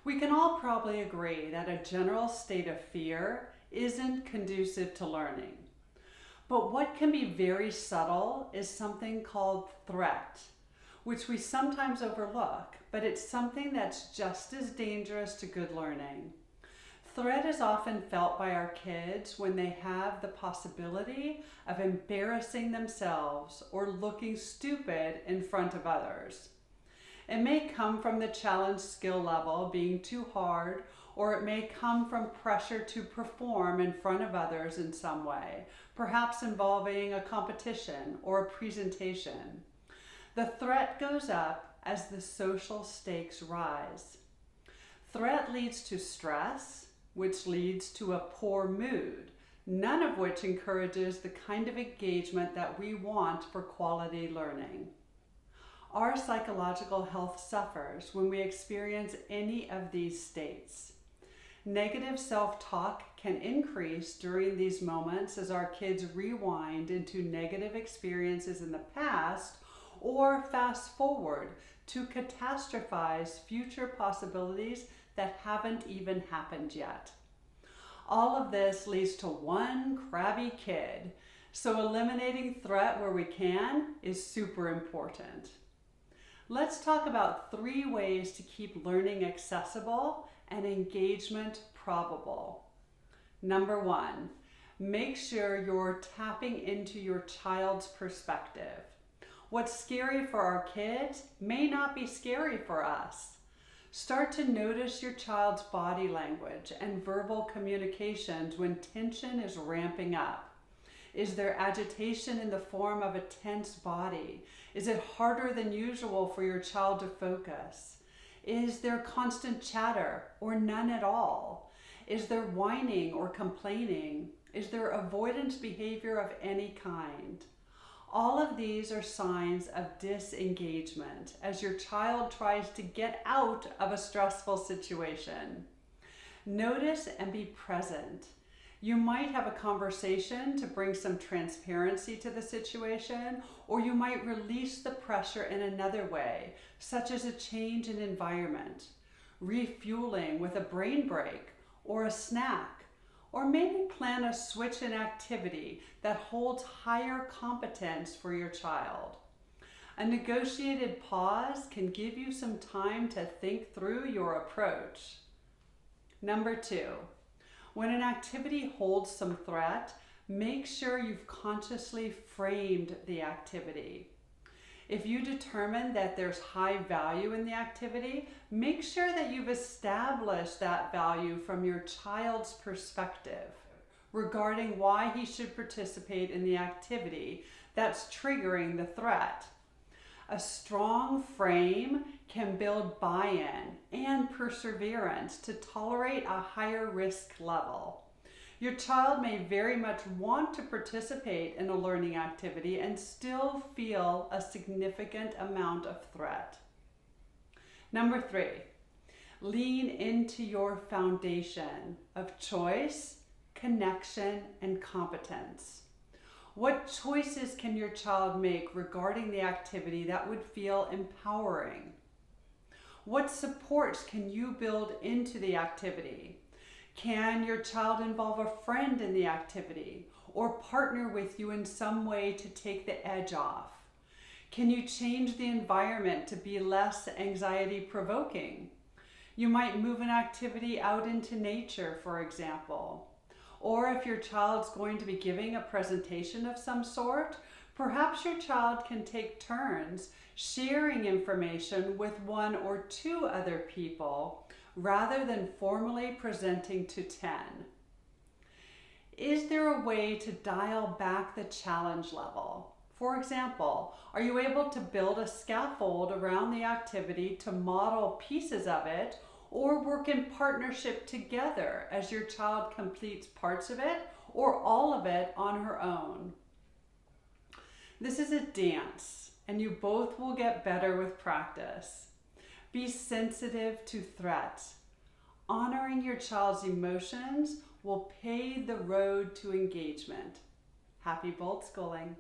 We can all probably agree that a general state of fear isn't conducive to learning. But what can be very subtle is something called threat, which we sometimes overlook, but it's something that's just as dangerous to good learning. Threat is often felt by our kids when they have the possibility of embarrassing themselves or looking stupid in front of others. It may come from the challenge skill level being too hard, or it may come from pressure to perform in front of others in some way, perhaps involving a competition or a presentation. The threat goes up as the social stakes rise. Threat leads to stress, which leads to a poor mood, none of which encourages the kind of engagement that we want for quality learning. Our psychological health suffers when we experience any of these states. Negative self-talk can increase during these moments as our kids rewind into negative experiences in the past or fast forward to catastrophize future possibilities that haven't even happened yet. All of this leads to one crabby kid, so eliminating threat where we can is super important. Let's talk about 3 ways to keep learning accessible and engagement probable. Number 1, make sure you're tapping into your child's perspective. What's scary for our kids may not be scary for us. Start to notice your child's body language and verbal communications when tension is ramping up. Is there agitation in the form of a tense body? Is it harder than usual for your child to focus? Is there constant chatter or none at all? Is there whining or complaining? Is there avoidance behavior of any kind? All of these are signs of disengagement as your child tries to get out of a stressful situation. Notice and be present. You might have a conversation to bring some transparency to the situation, or you might release the pressure in another way, such as a change in environment, refueling with a brain break or a snack, or maybe plan a switch in activity that holds higher competence for your child. A negotiated pause can give you some time to think through your approach. Number 2. When an activity holds some threat, make sure you've consciously framed the activity. If you determine that there's high value in the activity, make sure that you've established that value from your child's perspective regarding why he should participate in the activity that's triggering the threat. A strong frame can build buy-in and perseverance to tolerate a higher risk level. Your child may very much want to participate in a learning activity and still feel a significant amount of threat. Number 3, lean into your foundation of choice, connection, and competence. What choices can your child make regarding the activity that would feel empowering? What supports can you build into the activity? Can your child involve a friend in the activity or partner with you in some way to take the edge off? Can you change the environment to be less anxiety-provoking? You might move an activity out into nature, for example. Or if your child's going to be giving a presentation of some sort, perhaps your child can take turns sharing information with 1 or 2 other people rather than formally presenting to 10. Is there a way to dial back the challenge level? For example, are you able to build a scaffold around the activity to model pieces of it, or work in partnership together as your child completes parts of it or all of it on her own? This is a dance, and you both will get better with practice. Be sensitive to threat. Honoring your child's emotions will pave the road to engagement. Happy bold schooling.